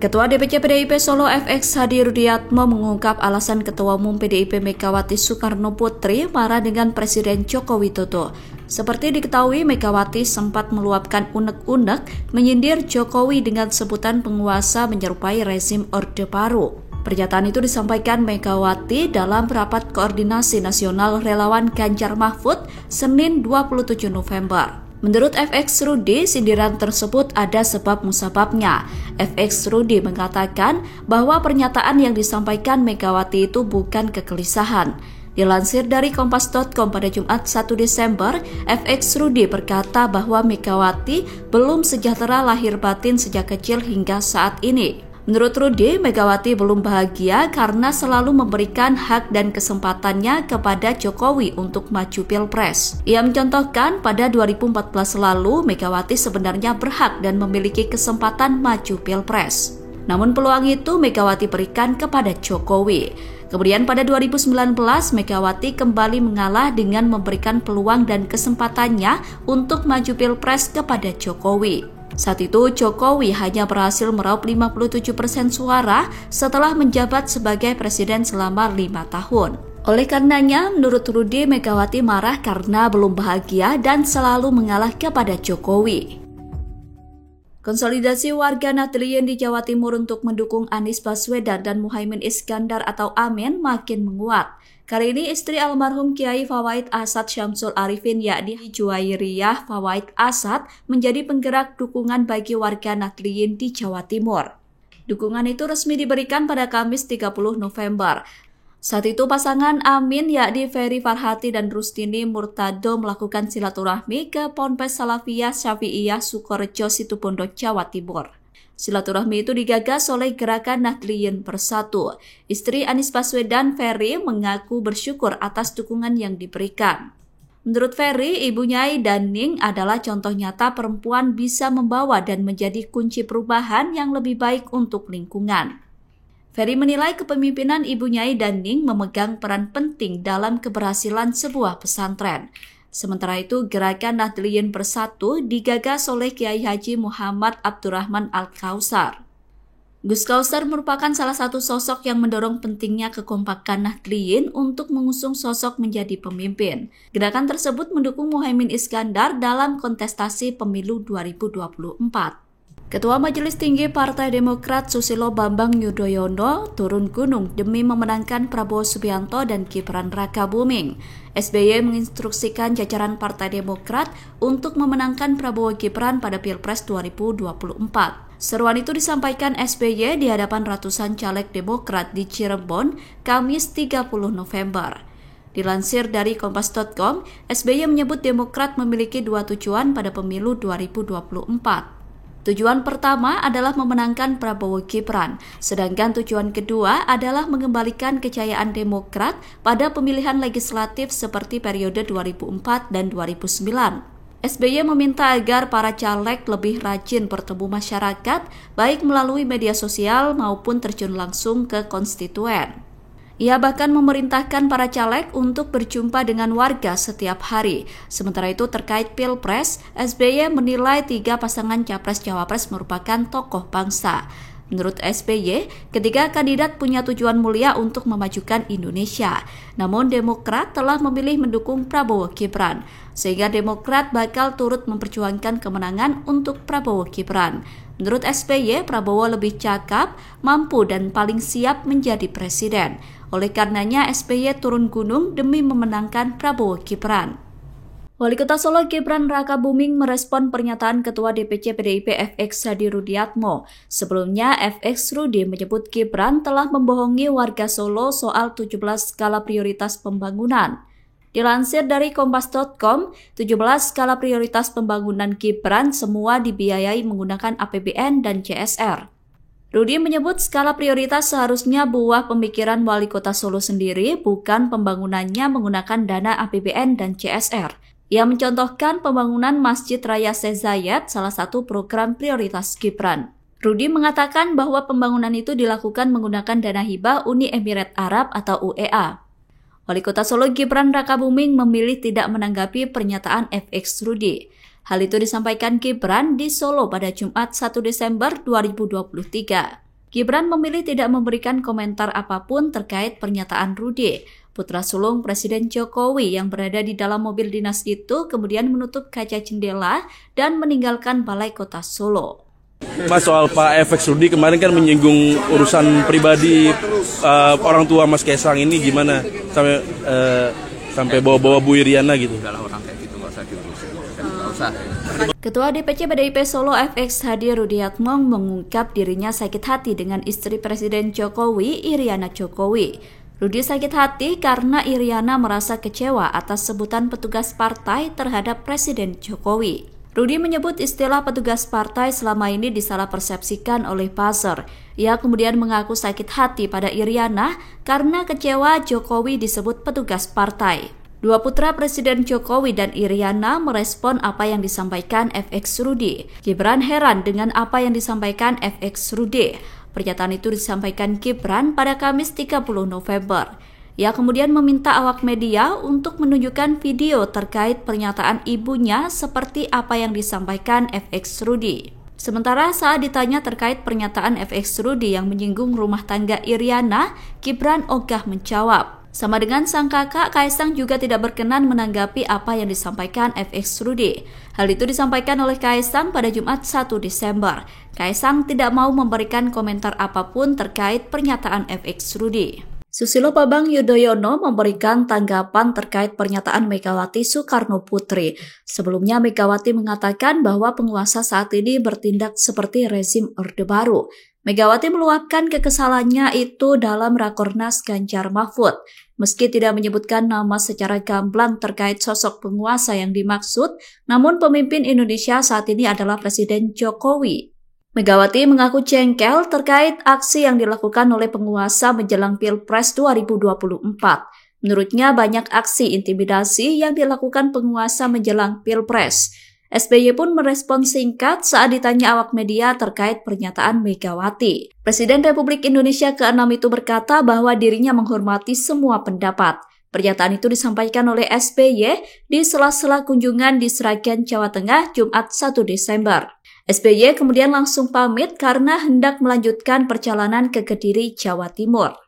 Ketua DPC PDIP Solo FX Hadi Rudiatmo mengungkap alasan Ketua Umum PDIP Megawati Soekarno Putri marah dengan Presiden Joko Widodo. Seperti diketahui, Megawati sempat meluapkan unek-unek menyindir Jokowi dengan sebutan penguasa menyerupai rezim Orde Baru. Pernyataan itu disampaikan Megawati dalam rapat koordinasi nasional relawan Ganjar Mahfud Senin 27 November. Menurut FX Rudi, sindiran tersebut ada sebab musababnya. FX Rudi mengatakan bahwa pernyataan yang disampaikan Megawati itu bukan kegelisahan. Dilansir dari Kompas.com pada Jumat 1 Desember, FX Rudi berkata bahwa Megawati belum sejahtera lahir batin sejak kecil hingga saat ini. Menurut Rudi, Megawati belum bahagia karena selalu memberikan hak dan kesempatannya kepada Jokowi untuk maju Pilpres. Ia mencontohkan pada 2014 lalu, Megawati sebenarnya berhak dan memiliki kesempatan maju Pilpres. Namun peluang itu Megawati berikan kepada Jokowi. Kemudian pada 2019, Megawati kembali mengalah dengan memberikan peluang dan kesempatannya untuk maju Pilpres kepada Jokowi. Saat itu, Jokowi hanya berhasil meraup 57% suara setelah menjabat sebagai presiden selama 5 tahun. Oleh karenanya, menurut Rudi, Megawati marah karena belum bahagia dan selalu mengalah kepada Jokowi. Konsolidasi warga Nahdliyin di Jawa Timur untuk mendukung Anies Baswedan dan Muhaimin Iskandar atau Amin makin menguat. Kali ini istri almarhum Kiai Fawaid Asad Syamsul Arifin yakni Juwairiyah Fawaid Asad menjadi penggerak dukungan bagi warga Nahdliyin di Jawa Timur. Dukungan itu resmi diberikan pada Kamis 30 November. Saat itu pasangan Amin yakni Ferry Farhati dan Rustini Murtado melakukan silaturahmi ke Ponpes Salafiyah Syafi'iyah Sukorejo Situbondo, Jawa Timur. Silaturahmi itu digagas oleh Gerakan Nahdliyin Bersatu. Istri Anies Baswedan, Ferry, mengaku bersyukur atas dukungan yang diberikan. Menurut Ferry, Ibu Nyai Daning adalah contoh nyata perempuan bisa membawa dan menjadi kunci perubahan yang lebih baik untuk lingkungan. Ferry menilai kepemimpinan Ibu Nyai Daning memegang peran penting dalam keberhasilan sebuah pesantren. Sementara itu, Gerakan Nahdliyin Bersatu digagas oleh Kiai Haji Muhammad Abdurrahman Al-Kausar. Gus Kausar merupakan salah satu sosok yang mendorong pentingnya kekompakan Nahdliyin untuk mengusung sosok menjadi pemimpin. Gerakan tersebut mendukung Muhaimin Iskandar dalam kontestasi pemilu 2024. Ketua Majelis Tinggi Partai Demokrat Susilo Bambang Yudhoyono turun gunung demi memenangkan Prabowo Subianto dan Gibran Rakabuming. SBY menginstruksikan jajaran Partai Demokrat untuk memenangkan Prabowo Gibran pada Pilpres 2024. Seruan itu disampaikan SBY di hadapan ratusan caleg Demokrat di Cirebon, Kamis 30 November. Dilansir dari Kompas.com, SBY menyebut Demokrat memiliki dua tujuan pada pemilu 2024. Tujuan pertama adalah memenangkan Prabowo Gibran, sedangkan tujuan kedua adalah mengembalikan kejayaan Demokrat pada pemilihan legislatif seperti periode 2004 dan 2009. SBY meminta agar para caleg lebih rajin bertemu masyarakat, baik melalui media sosial maupun terjun langsung ke konstituen. Ia bahkan memerintahkan para caleg untuk berjumpa dengan warga setiap hari. Sementara itu terkait Pilpres, SBY menilai 3 pasangan Capres-Cawapres merupakan tokoh bangsa. Menurut SBY, ketiga kandidat punya tujuan mulia untuk memajukan Indonesia. Namun Demokrat telah memilih mendukung Prabowo Gibran, sehingga Demokrat bakal turut memperjuangkan kemenangan untuk Prabowo Gibran. Menurut SBY, Prabowo lebih cakap, mampu dan paling siap menjadi presiden. Oleh karenanya SBY turun gunung demi memenangkan Prabowo Gibran. Wali Kota Solo Gibran Rakabuming merespon pernyataan Ketua DPC PDIP FX Hadi Rudiatmo. Sebelumnya FX Rudi menyebut Gibran telah membohongi warga Solo soal 17 skala prioritas pembangunan. Dilansir dari Kompas.com, 17 skala prioritas pembangunan Gibran semua dibiayai menggunakan APBN dan CSR. Rudi menyebut skala prioritas seharusnya buah pemikiran Wali Kota Solo sendiri, bukan pembangunannya menggunakan dana APBN dan CSR. Ia mencontohkan pembangunan Masjid Raya Syekh Zayed, salah satu program prioritas Gibran. Rudi mengatakan bahwa pembangunan itu dilakukan menggunakan dana hibah Uni Emirat Arab atau UEA. Wali Kota Solo Gibran Rakabuming memilih tidak menanggapi pernyataan FX Rudi. Hal itu disampaikan Gibran di Solo pada Jumat 1 Desember 2023. Gibran memilih tidak memberikan komentar apapun terkait pernyataan Rudy. Putra sulung Presiden Jokowi yang berada di dalam mobil dinas itu kemudian menutup kaca jendela dan meninggalkan Balai Kota Solo. Mas, soal Pak FX Rudy kemarin kan menyinggung urusan pribadi orang tua Mas Kaisang ini gimana sampai bawa-bawa Bu Iriana gitu. Orang kayak gitu nggak usah diurusin, nggak usah. Ketua DPC PDIP Solo FX Hadi Rudiatmo mengungkap dirinya sakit hati dengan istri Presiden Jokowi, Iriana Jokowi. Rudy sakit hati karena Iriana merasa kecewa atas sebutan petugas partai terhadap Presiden Jokowi. Rudy menyebut istilah petugas partai selama ini disalahpersepsikan oleh buzzer. Ia kemudian mengaku sakit hati pada Iriana karena kecewa Jokowi disebut petugas partai. Dua putra Presiden Jokowi dan Iriana merespon apa yang disampaikan FX Rudy. Gibran heran dengan apa yang disampaikan FX Rudy. Pernyataan itu disampaikan Gibran pada Kamis 30 November. Ia kemudian meminta awak media untuk menunjukkan video terkait pernyataan ibunya seperti apa yang disampaikan FX Rudy. Sementara saat ditanya terkait pernyataan FX Rudy yang menyinggung rumah tangga Iriana, Gibran ogah menjawab. Sama dengan sang kakak, Kaisang juga tidak berkenan menanggapi apa yang disampaikan FX Rudy. Hal itu disampaikan oleh Kaisang pada Jumat 1 Desember. Kaisang tidak mau memberikan komentar apapun terkait pernyataan FX Rudy. Susilo Bambang Yudhoyono memberikan tanggapan terkait pernyataan Megawati Soekarno Putri. Sebelumnya Megawati mengatakan bahwa penguasa saat ini bertindak seperti rezim Orde Baru. Megawati meluapkan kekesalannya itu dalam Rakornas Ganjar Mahfud. Meski tidak menyebutkan nama secara gamblang terkait sosok penguasa yang dimaksud, namun pemimpin Indonesia saat ini adalah Presiden Jokowi. Megawati mengaku jengkel terkait aksi yang dilakukan oleh penguasa menjelang Pilpres 2024. Menurutnya banyak aksi intimidasi yang dilakukan penguasa menjelang Pilpres. SBY pun merespon singkat saat ditanya awak media terkait pernyataan Megawati. Presiden Republik Indonesia ke-6 itu berkata bahwa dirinya menghormati semua pendapat. Pernyataan itu disampaikan oleh SBY di sela-sela kunjungan di Sragen, Jawa Tengah, Jumat 1 Desember. SBY kemudian langsung pamit karena hendak melanjutkan perjalanan ke Kediri, Jawa Timur.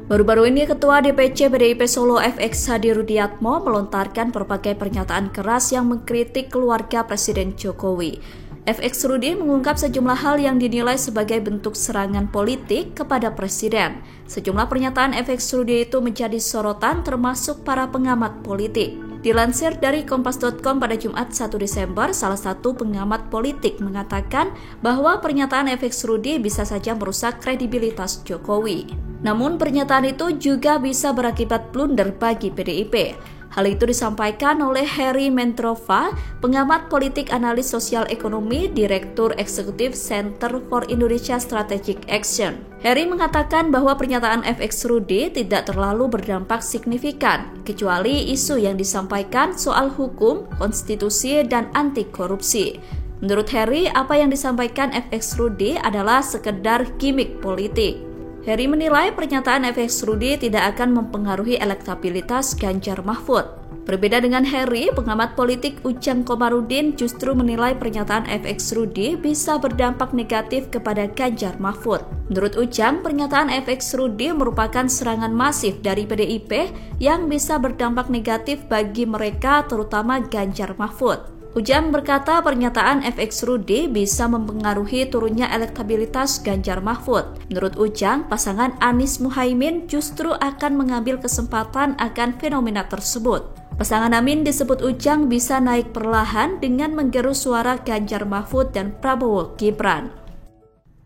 Baru-baru ini Ketua DPC PDIP Solo FX Hadi Rudiatmo melontarkan berbagai pernyataan keras yang mengkritik keluarga Presiden Jokowi. FX Rudy mengungkap sejumlah hal yang dinilai sebagai bentuk serangan politik kepada Presiden. Sejumlah pernyataan FX Rudy itu menjadi sorotan termasuk para pengamat politik. Dilansir dari Kompas.com pada Jumat 1 Desember, salah satu pengamat politik mengatakan bahwa pernyataan FX Rudy bisa saja merusak kredibilitas Jokowi. Namun pernyataan itu juga bisa berakibat blunder bagi PDIP. Hal itu disampaikan oleh Heri Mentrova, pengamat politik analis sosial ekonomi, Direktur Eksekutif Center for Indonesia Strategic Action. Heri mengatakan bahwa pernyataan FX Rudy tidak terlalu berdampak signifikan, kecuali isu yang disampaikan soal hukum, konstitusi, dan anti korupsi. Menurut Heri, apa yang disampaikan FX Rudy adalah sekedar gimmick politik. Heri menilai pernyataan FX Rudy tidak akan mempengaruhi elektabilitas Ganjar Mahfud. Berbeda dengan Heri, pengamat politik Ujang Komarudin justru menilai pernyataan FX Rudy bisa berdampak negatif kepada Ganjar Mahfud. Menurut Ujang, pernyataan FX Rudy merupakan serangan masif dari PDIP yang bisa berdampak negatif bagi mereka, terutama Ganjar Mahfud. Ujang berkata pernyataan FX Rudy bisa mempengaruhi turunnya elektabilitas Ganjar Mahfud. Menurut Ujang, pasangan Anies Muhaimin justru akan mengambil kesempatan akan fenomena tersebut. Pasangan Amin disebut Ujang bisa naik perlahan dengan menggerus suara Ganjar Mahfud dan Prabowo Gibran.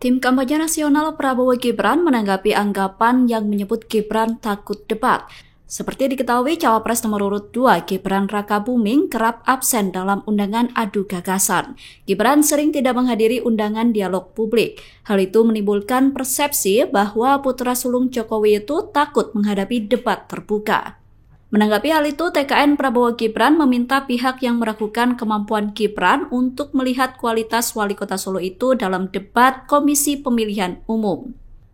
Tim kampanye nasional Prabowo Gibran menanggapi anggapan yang menyebut Gibran takut debat. Seperti diketahui, Cawapres nomor urut 2 Gibran Rakabuming kerap absen dalam undangan adu gagasan. Gibran sering tidak menghadiri undangan dialog publik. Hal itu menimbulkan persepsi bahwa putra sulung Jokowi itu takut menghadapi debat terbuka. Menanggapi hal itu, TKN Prabowo Gibran meminta pihak yang meragukan kemampuan Gibran untuk melihat kualitas wali kota Solo itu dalam debat Komisi Pemilihan Umum.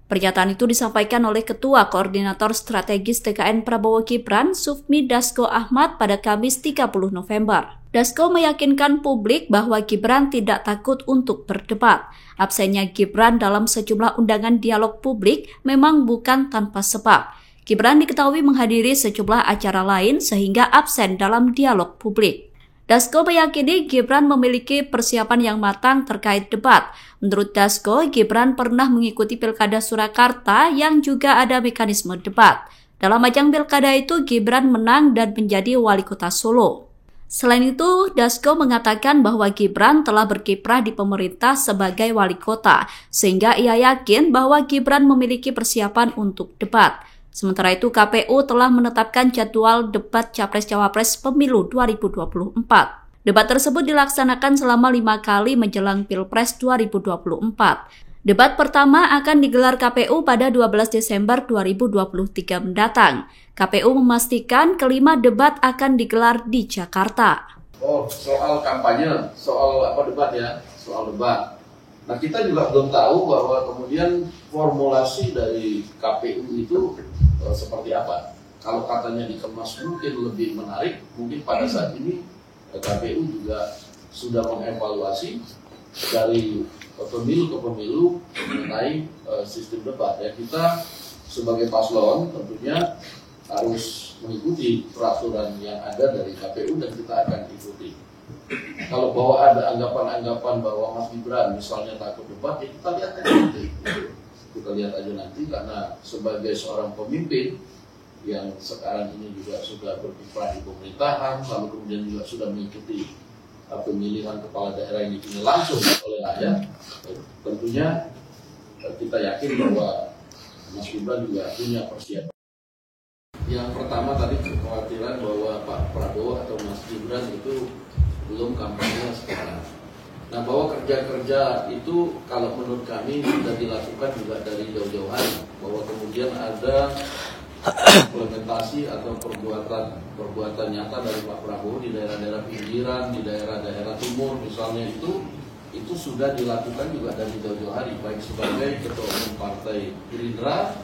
Pernyataan itu disampaikan oleh Ketua Koordinator Strategis TKN Prabowo Gibran, Sufmi Dasko Ahmad pada Kamis 30 November. Dasko meyakinkan publik bahwa Gibran tidak takut untuk berdebat. Absennya Gibran dalam sejumlah undangan dialog publik memang bukan tanpa sebab. Gibran diketahui menghadiri sejumlah acara lain sehingga absen dalam dialog publik. Dasko meyakini Gibran memiliki persiapan yang matang terkait debat. Menurut Dasko, Gibran pernah mengikuti Pilkada Surakarta yang juga ada mekanisme debat. Dalam ajang pilkada itu, Gibran menang dan menjadi wali kota Solo. Selain itu, Dasko mengatakan bahwa Gibran telah berkiprah di pemerintah sebagai wali kota, sehingga ia yakin bahwa Gibran memiliki persiapan untuk debat. Sementara itu, KPU telah menetapkan jadwal debat Capres-Cawapres Pemilu 2024. Debat tersebut dilaksanakan selama 5 kali menjelang Pilpres 2024. Debat pertama akan digelar KPU pada 12 Desember 2023 mendatang. KPU memastikan kelima debat akan digelar di Jakarta. Soal kampanye, soal debat ya, soal debat. Nah, kita juga belum tahu bahwa kemudian formulasi dari KPU itu seperti apa. Kalau katanya dikemas mungkin lebih menarik, mungkin pada saat ini KPU juga sudah mengevaluasi dari pemilu ke pemilu mengenai sistem debat. Ya, kita sebagai paslon tentunya harus mengikuti peraturan yang ada dari KPU dan kita akan ikuti. Kalau bahwa ada anggapan-anggapan bahwa Mas Gibran misalnya takut debat, ya kita lihat aja nanti. Kita lihat aja nanti, karena sebagai seorang pemimpin yang sekarang ini juga sudah berkiprah di pemerintahan, lalu kemudian juga sudah mengikuti pemilihan kepala daerah yang dipilih langsung oleh rakyat, tentunya kita yakin bahwa Mas Gibran juga punya persiapan. Yang pertama tadi kekhawatiran bahwa Pak Prabowo atau Mas Gibran itu belum kampanye sekarang. Nah, bahwa kerja-kerja itu kalau menurut kami sudah dilakukan juga dari jauh-jauh hari, bahwa kemudian ada implementasi atau perbuatan nyata dari Pak Prabowo di daerah-daerah pinggiran, di daerah-daerah timur misalnya, itu sudah dilakukan juga dari jauh-jauh hari, baik sebagai Ketua Umum Partai Gerindra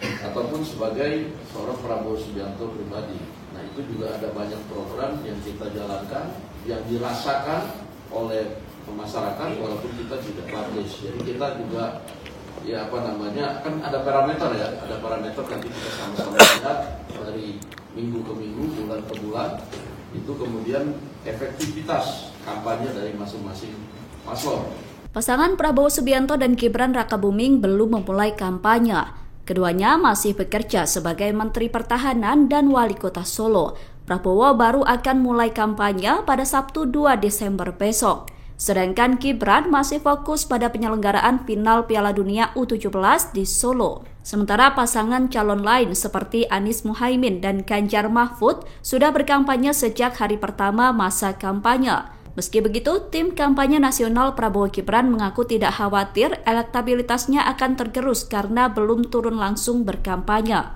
ataupun sebagai seorang Prabowo Subianto pribadi. Nah, itu juga ada banyak program yang kita jalankan yang dirasakan oleh masyarakat walaupun kita tidak publish. Jadi kita juga kan ada parameter ya, ada parameter nanti kita sama-sama lihat dari minggu ke minggu, bulan ke bulan, itu kemudian efektivitas kampanye dari masing-masing paslon. Pasangan Prabowo Subianto dan Gibran Rakabuming belum memulai kampanye. Keduanya masih bekerja sebagai Menteri Pertahanan dan Wali Kota Solo. Prabowo baru akan mulai kampanye pada Sabtu 2 Desember besok. Sedangkan Gibran masih fokus pada penyelenggaraan final Piala Dunia U17 di Solo. Sementara pasangan calon lain seperti Anies Muhaimin dan Ganjar Mahfud sudah berkampanye sejak hari pertama masa kampanye. Meski begitu, tim kampanye nasional Prabowo Gibran mengaku tidak khawatir elektabilitasnya akan tergerus karena belum turun langsung berkampanye.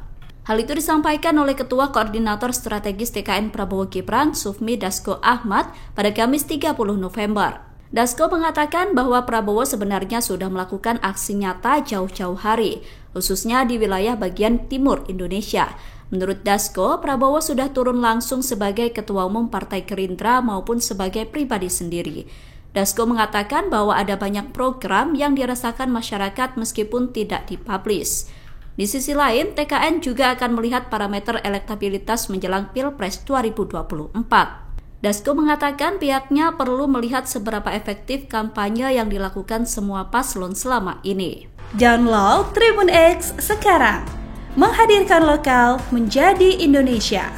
Hal itu disampaikan oleh Ketua Koordinator Strategis TKN Prabowo Gibran, Sufmi Dasko Ahmad, pada Kamis 30 November. Dasko mengatakan bahwa Prabowo sebenarnya sudah melakukan aksi nyata jauh-jauh hari, khususnya di wilayah bagian timur Indonesia. Menurut Dasko, Prabowo sudah turun langsung sebagai Ketua Umum Partai Gerindra maupun sebagai pribadi sendiri. Dasko mengatakan bahwa ada banyak program yang dirasakan masyarakat meskipun tidak dipublish. Di sisi lain, TKN juga akan melihat parameter elektabilitas menjelang Pilpres 2024. Dasko mengatakan pihaknya perlu melihat seberapa efektif kampanye yang dilakukan semua paslon selama ini. Download Tribun X sekarang, menghadirkan lokal menjadi Indonesia.